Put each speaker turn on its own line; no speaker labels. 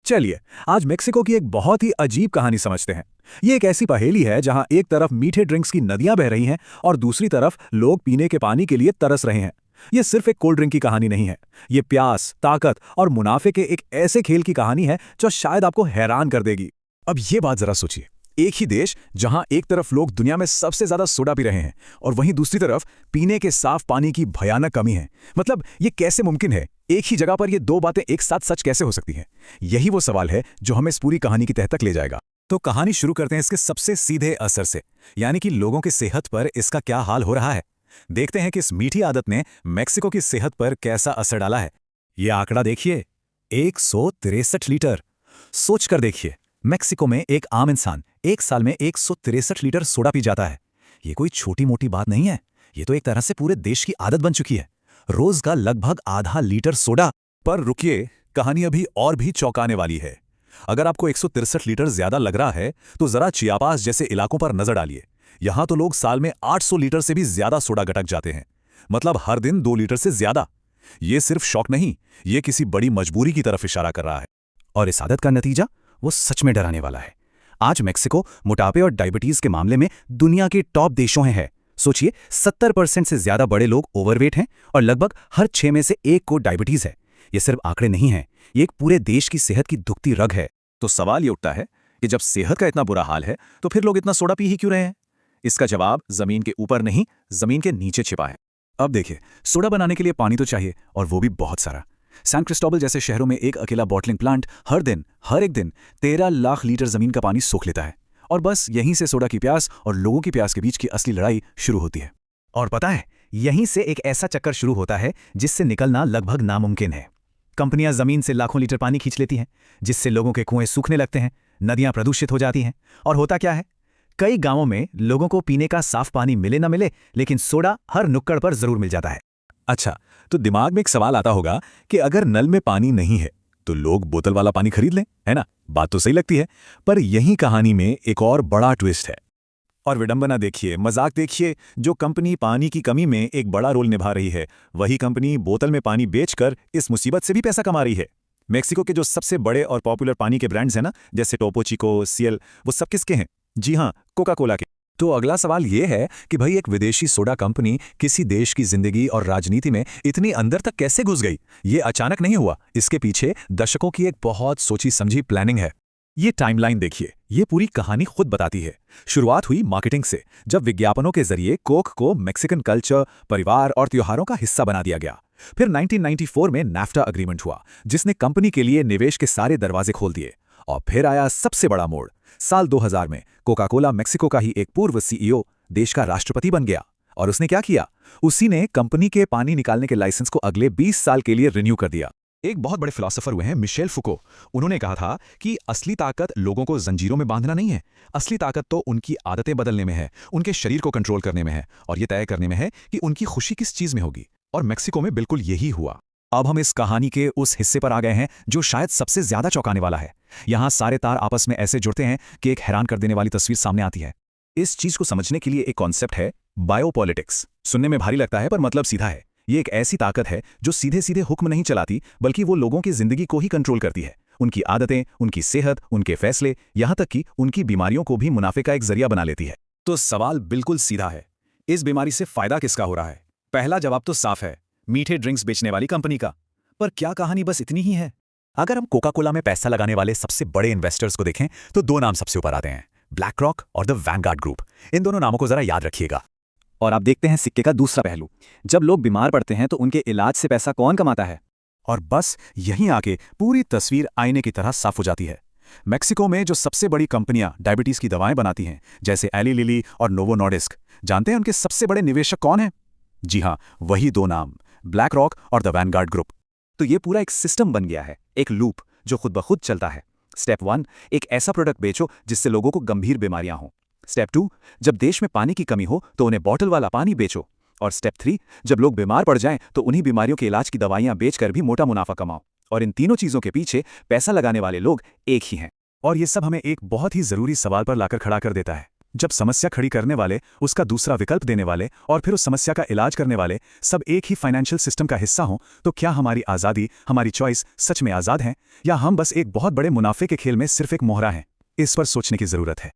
चलिए, आज मेक्सिको की एक बहुत ही अजीब कहानी समझते हैं। ये एक ऐसी पहेली है जहां एक तरफ मीठे ड्रिंक्स की नदियां बह रही हैं और दूसरी तरफ लोग पीने के पानी के लिए तरस रहे हैं। ये सिर्फ एक कोल्ड ड्रिंक की कहानी नहीं है। ये प्यास, ताकत और मुनाफे के एक ऐसे खेल की कहानी है जो शायद आपको हैरान कर देगी। अब ये बात जरा सोचिए, एक ही देश जहां एक तरफ लोग दुनिया में सबसे ज्यादा सोडा पी रहे हैं और वहीं दूसरी तरफ पीने के साफ पानी की भयानक कमी है। मतलब ये कैसे मुमकिन है? एक ही जगह पर ये दो बातें एक साथ सच कैसे हो सकती हैं? यही वो सवाल है जो हमें इस पूरी कहानी की तह तक ले जाएगा। तो कहानी शुरू करते हैं इसके सबसे सीधे असर से, यानी कि लोगों की सेहत पर इसका क्या हाल हो रहा है। देखते हैं कि इस मीठी आदत ने मेक्सिको की सेहत पर कैसा असर डाला है। ये आंकड़ा देखिए, 163 लीटर। सोच कर देखिए, मेक्सिको में एक आम इंसान एक साल में 163 लीटर सोडा पी जाता है। ये कोई छोटी मोटी बात नहीं है, ये तो एक तरह से पूरे देश की आदत बन चुकी है। रोज का लगभग आधा लीटर सोडा। पर रुकिए, कहानी अभी और भी चौंकाने वाली है। अगर आपको 163 लीटर ज्यादा लग रहा है तो जरा चियापास जैसे इलाकों पर नजर डालिए। यहां तो लोग साल में 800 लीटर से भी ज्यादा सोडा गटक जाते हैं। मतलब हर दिन 2 लीटर से ज्यादा। ये सिर्फ शौक नहीं, ये किसी बड़ी मजबूरी की तरफ इशारा कर रहा है। और इस आदत का नतीजा वो सच में डराने वाला है। आज मेक्सिको मोटापे और डायबिटीज के मामले में दुनिया के टॉप देशों में है। सोचिए, 70% से ज्यादा बड़े लोग ओवरवेट हैं और लगभग हर 6 में से 1 को डायबिटीज है। ये सिर्फ आंकड़े नहीं हैं, ये एक पूरे देश की सेहत की दुखती रग है। तो सवाल ये उठता है कि जब सेहत का इतना बुरा हाल है तो फिर लोग इतना सोडा पी ही क्यों रहे हैं? इसका जवाब जमीन के ऊपर नहीं, जमीन के नीचे छिपा है। अब देखिए, सोडा बनाने के लिए पानी तो चाहिए, और वो भी बहुत सारा। सैन क्रिस्टोबल जैसे शहरों में एक अकेला बॉटलिंग प्लांट हर एक दिन 13 लाख लीटर जमीन का पानी सोख लेता है। और बस यहीं से सोडा की प्यास और लोगों की प्यास के बीच की असली लड़ाई शुरू होती है। और पता है, यहीं से एक ऐसा चक्कर शुरू होता है जिससे निकलना लगभग नामुमकिन है। कंपनियां जमीन से लाखों लीटर पानी खींच लेती हैं, जिससे लोगों के कुएं सूखने लगते हैं, नदियां प्रदूषित हो जाती हैं। और होता क्या है, कई गांवों में लोगों को पीने का साफ पानी मिले ना मिले, लेकिन सोडा हर नुक्कड़ पर जरूर मिल जाता है। अच्छा, तो दिमाग में एक सवाल आता होगा कि अगर नल में पानी नहीं है तो लोग बोतल वाला पानी खरीद लें, है ना? बात तो सही लगती है, पर यही कहानी में एक और बड़ा ट्विस्ट है। और विडंबना देखिए, मजाक देखिए। जो कंपनी पानी की कमी में एक बड़ा रोल निभा रही है, वही कंपनी बोतल में पानी बेचकर इस मुसीबत से भी पैसा कमा रही है। मेक्सिको के जो सबसे बड़े और पॉपुलर पानी के ब्रांड्स हैं ना, जैसे टोपो चिको, सियल, वो सब किसके हैं? जी हाँ, कोका कोला के। तो अगला सवाल ये है कि भाई, एक विदेशी सोडा कंपनी किसी देश की जिंदगी और राजनीति में इतनी अंदर तक कैसे घुस गई? ये अचानक नहीं हुआ, इसके पीछे दशकों की एक बहुत सोची समझी प्लानिंग है। ये टाइमलाइन देखिए, ये पूरी कहानी खुद बताती है। शुरुआत हुई मार्केटिंग से, जब विज्ञापनों के जरिए कोक को मैक्सिकन कल्चर, परिवार और त्योहारों का हिस्सा बना दिया गया। फिर 1994 में नाफ्टा अग्रीमेंट हुआ, जिसने कंपनी के लिए निवेश के सारे दरवाजे खोल दिए। और फिर आया सबसे बड़ा मोड़। साल 2000 में कोका कोला मेक्सिको का ही एक पूर्व सीईओ देश का राष्ट्रपति बन गया। और उसने क्या किया? उसी ने कंपनी के पानी निकालने के लाइसेंस को अगले 20 साल के लिए रिन्यू कर दिया। एक बहुत बड़े फिलोसोफर हुए हैं मिशेल फुको। उन्होंने कहा था कि असली ताकत लोगों को जंजीरों में बांधना नहीं है, असली ताकत तो उनकी आदतें बदलने में है, उनके शरीर को कंट्रोल करने में है, और ये तय करने में है कि उनकी खुशी किस चीज में होगी। और मेक्सिको में बिल्कुल यही हुआ। अब हम इस कहानी के उस हिस्से पर आ गए हैं जो शायद सबसे ज्यादा चौंकाने वाला है। यहां सारे तार आपस में ऐसे जुड़ते हैं कि एक हैरान कर देने वाली तस्वीर सामने आती है। इस चीज को समझने के लिए एक कॉन्सेप्ट है, बायोपॉलिटिक्स। सुनने में भारी लगता है, पर मतलब सीधा है। ये एक ऐसी ताकत है जो सीधे सीधे हुक्म नहीं चलाती, बल्कि वो लोगों की जिंदगी को ही कंट्रोल करती है। उनकी आदतें, उनकी सेहत, उनके फैसले, यहां तक कि उनकी बीमारियों को भी मुनाफे का एक जरिया बना लेती है। तो सवाल बिल्कुल सीधा है, इस बीमारी से फायदा किसका हो रहा है? पहला जवाब तो साफ है, मीठे ड्रिंक्स बेचने वाली कंपनी का। पर क्या कहानी बस इतनी ही है? अगर हम कोका कोला में पैसा लगाने वाले सबसे बड़े इन्वेस्टर्स को देखें तो 2 नाम सबसे ऊपर आते हैं, ब्लैक रॉक और द वैनगार्ड ग्रुप। इन दोनों नामों को जरा याद रखिएगा। और आप देखते हैं सिक्के का दूसरा पहलू, जब लोग बीमार पड़ते हैं तो उनके इलाज से पैसा कौन कमाता है? और बस यहीं आके पूरी तस्वीर आईने की तरह साफ हो जाती है। मेक्सिको में जो सबसे बड़ी कंपनियां डायबिटीज की दवाएं बनाती हैं, जैसे एली लिली और नोवो नॉर्डिस्क, जानते हैं उनके सबसे बड़े निवेशक कौन हैं? जी हाँ, वही 2 नाम, ब्लैक रॉक और द वैनगार्ड ग्रुप। तो ये पूरा एक सिस्टम बन गया है, एक लूप जो खुद ब खुद चलता है। स्टेप 1, एक ऐसा प्रोडक्ट बेचो जिससे लोगों को गंभीर बीमारियां हों। स्टेप 2, जब देश में पानी की कमी हो तो उन्हें बॉटल वाला पानी बेचो। और स्टेप 3, जब लोग बीमार पड़ जाएं तो उन्हीं बीमारियों के इलाज की दवाइयां बेचकर भी मोटा मुनाफा कमाओ। और इन तीनों चीजों के पीछे पैसा लगाने वाले लोग एक ही हैं। और ये सब हमें एक बहुत ही जरूरी सवाल पर लाकर खड़ा कर देता है, जब समस्या खड़ी करने वाले, उसका दूसरा विकल्प देने वाले और फिर उस समस्या का इलाज करने वाले सब एक ही फाइनेंशियल सिस्टम का हिस्सा हों, तो क्या हमारी आज़ादी, हमारी चॉइस सच में आज़ाद हैं, या हम बस एक बहुत बड़े मुनाफे के खेल में सिर्फ एक मोहरा हैं? इस पर सोचने की ज़रूरत है।